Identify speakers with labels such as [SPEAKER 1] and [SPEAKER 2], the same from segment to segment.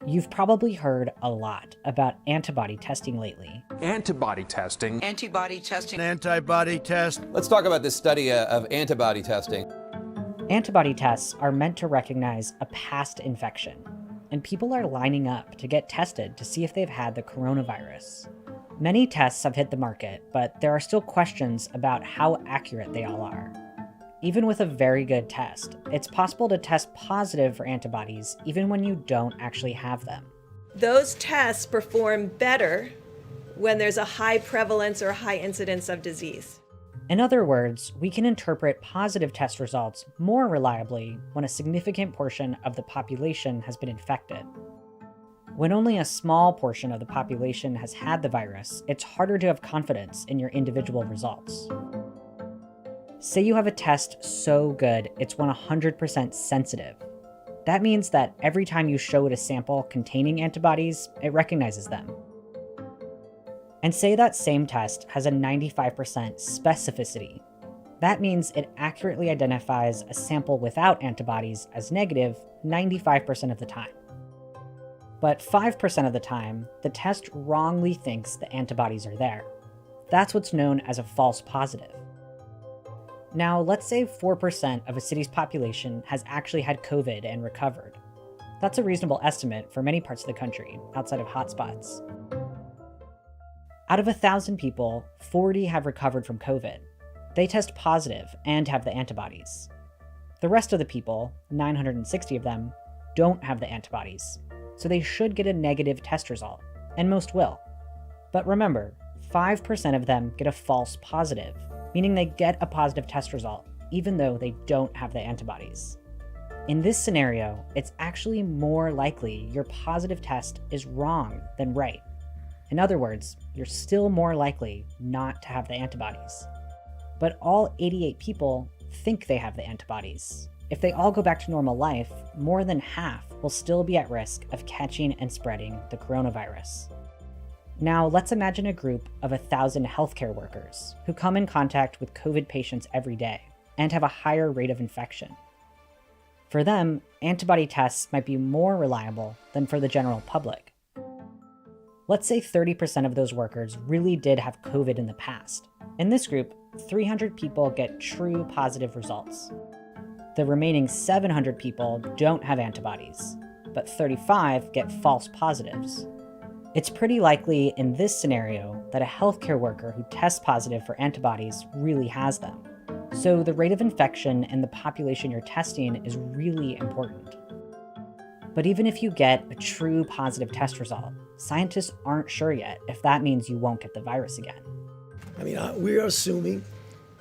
[SPEAKER 1] You've probably heard a lot about antibody testing lately.
[SPEAKER 2] Antibody testing.
[SPEAKER 3] Antibody testing.
[SPEAKER 4] Antibody test.
[SPEAKER 5] Let's talk about this study of antibody testing.
[SPEAKER 1] Antibody tests are meant to recognize a past infection, and people are lining up to get tested to see if they've had the coronavirus. Many tests have hit the market, but there are still questions about how accurate they all are. Even with a very good test, it's possible to test positive for antibodies even when you don't actually have them.
[SPEAKER 6] Those tests perform better when there's a high prevalence or high incidence of disease.
[SPEAKER 1] In other words, we can interpret positive test results more reliably when a significant portion of the population has been infected. When only a small portion of the population has had the virus, it's harder to have confidence in your individual results. Say you have a test so good it's 100% sensitive. That means that every time you show it a sample containing antibodies, it recognizes them. And say that same test has a 95% specificity. That means it accurately identifies a sample without antibodies as negative 95% of the time. But 5% of the time, the test wrongly thinks the antibodies are there. That's what's known as a false positive. Now, let's say 4% of a city's population has actually had COVID and recovered. That's a reasonable estimate for many parts of the country, outside of hotspots. Out of 1,000 people, 40 have recovered from COVID. They test positive and have the antibodies. The rest of the people, 960 of them, don't have the antibodies, so they should get a negative test result, and most will. But remember, 5% of them get a false positive, meaning they get a positive test result, even though they don't have the antibodies. In this scenario, it's actually more likely your positive test is wrong than right. In other words, you're still more likely not to have the antibodies. But all 88 people think they have the antibodies. If they all go back to normal life, more than half will still be at risk of catching and spreading the coronavirus. Now, let's imagine a group of 1,000 healthcare workers who come in contact with COVID patients every day and have a higher rate of infection. For them, antibody tests might be more reliable than for the general public. Let's say 30% of those workers really did have COVID in the past. In this group, 300 people get true positive results. The remaining 700 people don't have antibodies, but 35 get false positives. It's pretty likely in this scenario that a healthcare worker who tests positive for antibodies really has them. So the rate of infection in the population you're testing is really important. But even if you get a true positive test result, scientists aren't sure yet if that means you won't get the virus again.
[SPEAKER 4] We're assuming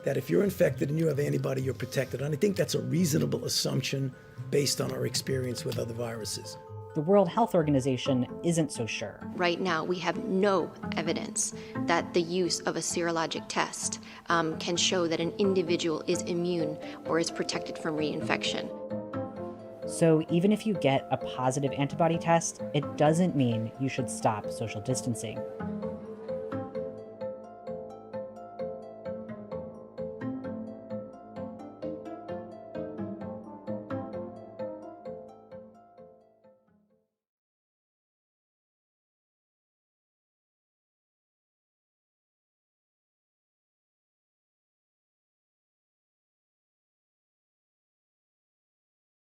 [SPEAKER 4] that if you're infected and you have antibody, you're protected. And I think that's a reasonable assumption based on our experience with other viruses.
[SPEAKER 1] The World Health Organization isn't so sure.
[SPEAKER 7] Right now, we have no evidence that the use of a serologic test can show that an individual is immune or is protected from reinfection.
[SPEAKER 1] So even if you get a positive antibody test, it doesn't mean you should stop social distancing.